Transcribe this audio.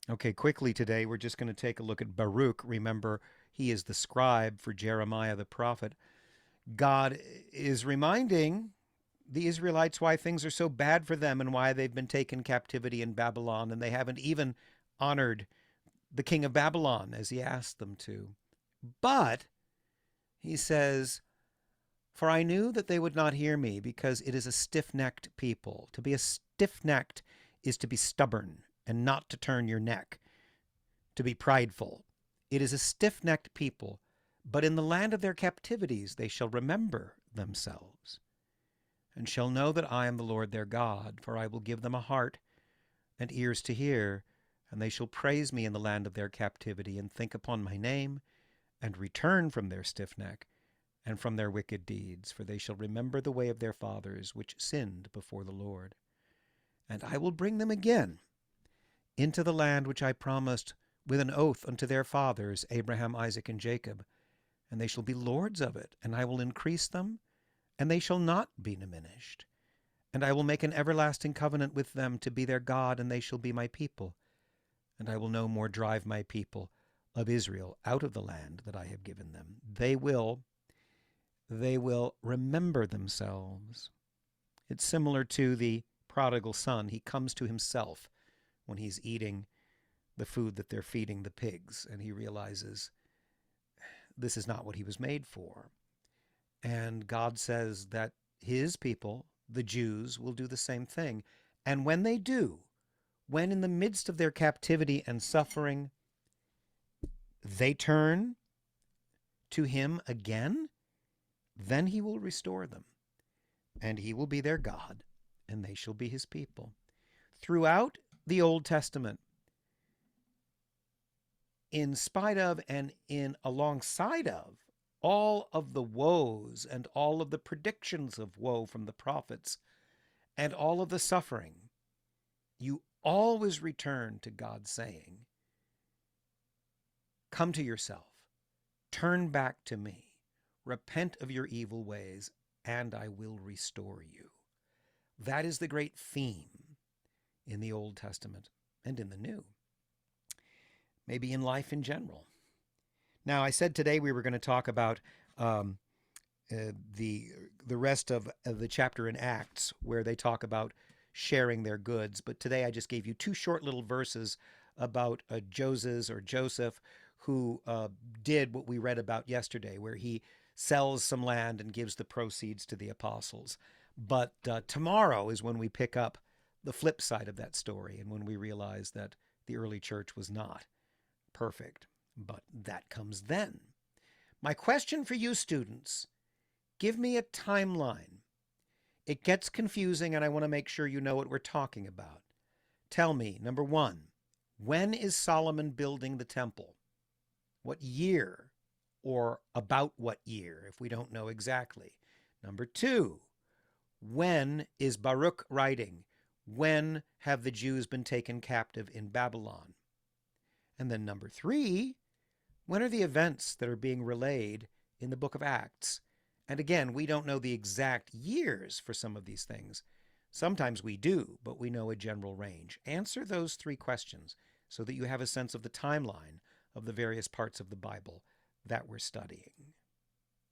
Okay, quickly today, we're just going to take a look at Baruch. Remember, he is the scribe for Jeremiah the prophet. God is reminding the Israelites why things are so bad for them and why they've been taken captivity in Babylon, and they haven't even honored the king of Babylon as he asked them to. But he says, "For I knew that they would not hear me, because it is a stiff necked people. To be a stiff necked is to be stubborn and not to turn your neck, to be prideful. It is a stiff necked people, but in the land of their captivities they shall remember themselves, and shall know that I am the Lord their God. For I will give them a heart and ears to hear, and they shall praise me in the land of their captivity, and think upon my name, and return from their stiff neck and from their wicked deeds. For they shall remember the way of their fathers, which sinned before the Lord. And I will bring them again into the land which I promised with an oath unto their fathers, Abraham, Isaac, and Jacob, and they shall be lords of it, and I will increase them, and they shall not be diminished. And I will make an everlasting covenant with them to be their God, and they shall be my people. And I will no more drive my people of Israel out of the land that I have given them. They will remember themselves. It's similar to the prodigal son. He comes to himself when he's eating the food that they're feeding the pigs, and he realizes this is not what he was made for. And God says that his people, the Jews, will do the same thing. And when they do, when in the midst of their captivity and suffering, they turn to him again, then he will restore them, and he will be their God, and they shall be his people. Throughout the Old Testament, in spite of and in alongside of all of the woes and all of the predictions of woe from the prophets and all of the suffering, you always return to God saying, "Come to yourself, turn back to me, repent of your evil ways, and I will restore you." That is the great theme in the Old Testament and in the New, maybe in life in general. Now, I said today we were going to talk about um, the rest of the chapter in Acts, where they talk about sharing their goods. But today I just gave you two short little verses about Joseph, who did what we read about yesterday, where he sells some land and gives the proceeds to the apostles. But tomorrow is when we pick up the flip side of that story, and when we realize that the early church was not perfect. But that comes then. My question for you students, give me a timeline. It gets confusing, and I want to make sure you know what we're talking about. Tell me, number one, when is Solomon building the temple? What year? Or about what year, if we don't know exactly? Number two, when is Baruch writing? When have the Jews been taken captive in Babylon? And then number three, when are the events that are being relayed in the book of Acts? And again, we don't know the exact years for some of these things. Sometimes we do, but we know a general range. Answer those three questions so that you have a sense of the timeline of the various parts of the Bible that we're studying.